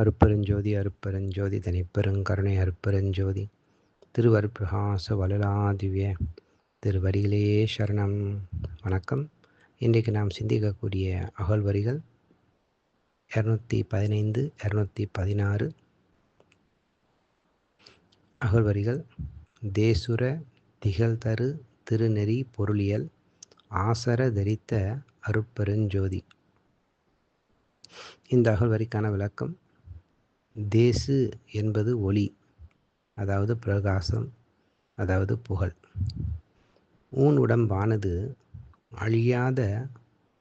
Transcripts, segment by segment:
அருட்பெருஞ்சோதி அருட்பெருஞ்சோதி தனிப்பெருங்கருணை அருட்பெருஞ்சோதி திருவருட்பிரகாச வளலாதிவ்ய திருவடிகளே சரணம். வணக்கம். இன்றைக்கு நாம் சிந்திக்கக்கூடிய அகழ்வரிகள் 215 216 அகழ்வரிகள். தேசுர திகழ்தரு திருநெறி பொருளியல் ஆசர தரித்த அருட்பெருஞ்சோதி. இந்த அகழ்வரிக்கான விளக்கம்: தேசு என்பது ஒளி, அதாவது பிரகாசம், அதாவது புகழ். ஊன் உடம்பானது அழியாத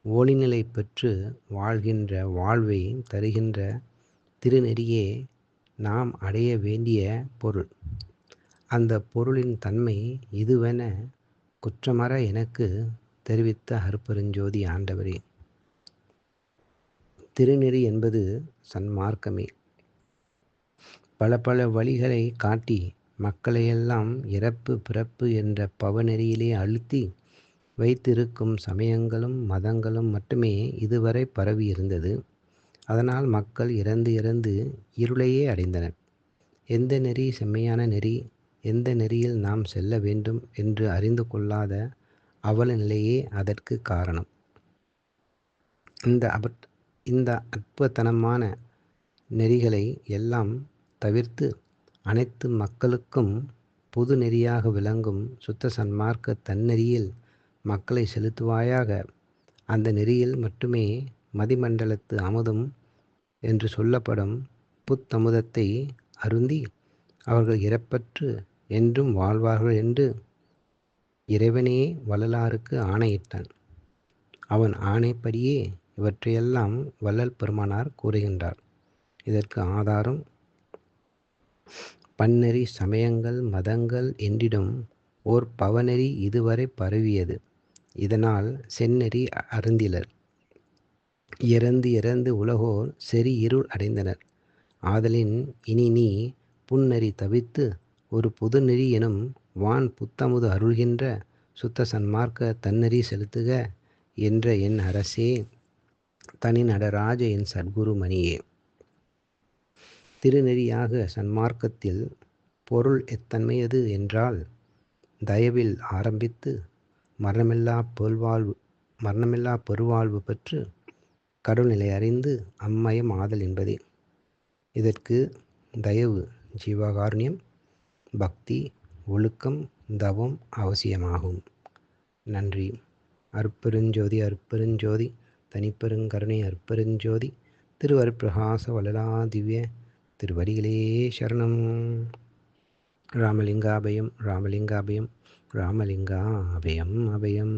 ஒளிநிலை பெற்று வாழ்கின்ற வாழ்வை தருகின்ற திருநெறியே நாம் அடைய வேண்டிய பொருள். அந்த பொருளின் தன்மை இதுவென குற்றமற எனக்கு தெரிவித்த அருட்பெருஞ்சோதி ஆண்டவரே. திருநெறி என்பது சன்மார்க்கமே. பல பல வழிகளை காட்டி மக்களையெல்லாம் இறப்பு பிறப்பு என்ற பவநெறியிலே அழுத்தி வைத்திருக்கும் சமயங்களும் மதங்களும் மட்டுமே இதுவரை பரவி இருந்தது. அதனால் மக்கள் இறந்து இறந்து இருளையே அடைந்தனர். எந்த நெறி செம்மையான நெறி, எந்த நெறியில் நாம் செல்ல வேண்டும் என்று அறிந்து கொள்ளாத அவல நிலையே அதற்கு காரணம். இந்த அற்பத்தனமான நெறிகளை எல்லாம் தவிர்த்து அனைத்து மக்களுக்கும் பொது நெறியாக விளங்கும் சுத்த சன்மார்க்க தன்னெறியில் மக்களை செலுத்துவாயாக. அந்த நெறியில் மட்டுமே மதிமண்டலத்து அமுதம் என்று சொல்லப்படும் புத்தமுதத்தை அருந்தி அவர்கள் இறப்பற்று என்றும் வாழ்வார்கள் என்று இறைவனே வள்ளலாருக்கு ஆணையிட்டான். அவன் ஆணைப்படியே இவற்றையெல்லாம் வள்ளல் பெருமானார் கூறுகின்றார். இதற்கு ஆதாரம் பன்னெறி சமயங்கள் மதங்கள் என்றிடும் ஓர் பவநெறி இதுவரை பரவியது. இதனால் செந்நெறி அருந்திலர். இறந்து இறந்து உலகோர் செறி இருள் அடைந்தனர். ஆதலின் இனி நீ புன்னெறி தவித்து ஒரு புதுநெறி எனும் வான் புத்தமுது அருள்கின்ற சுத்த சன்மார்க்க தன்னெறி செலுத்துக என்ற என் அரசே, தனி நடராஜ என் சத்குரு மணியே. திருநெறியாக சன்மார்க்கத்தில் பொருள் எத்தன்மையது என்றால், தயவில் ஆரம்பித்து மரணமில்லா பெருவாழ்வு பெற்று கடவுள் நிலை அறிந்து அம்மயம் ஆதல் என்பதே. இதற்கு தயவு, ஜீவகாருண்யம், பக்தி, ஒழுக்கம், தவம் அவசியமாகும். நன்றி. அருட்பெருஞ்சோதி அருட்பெருஞ்சோதி தனிப்பெருங்கருணை அருட்பெருஞ்சோதி திருவருட்பிரகாச வளலாதிவ்ய திருவடிகளே சரணம். ராமலிங்காபயம் ராமலிங்காபயம் ராமலிங்காபயம் அபயம்.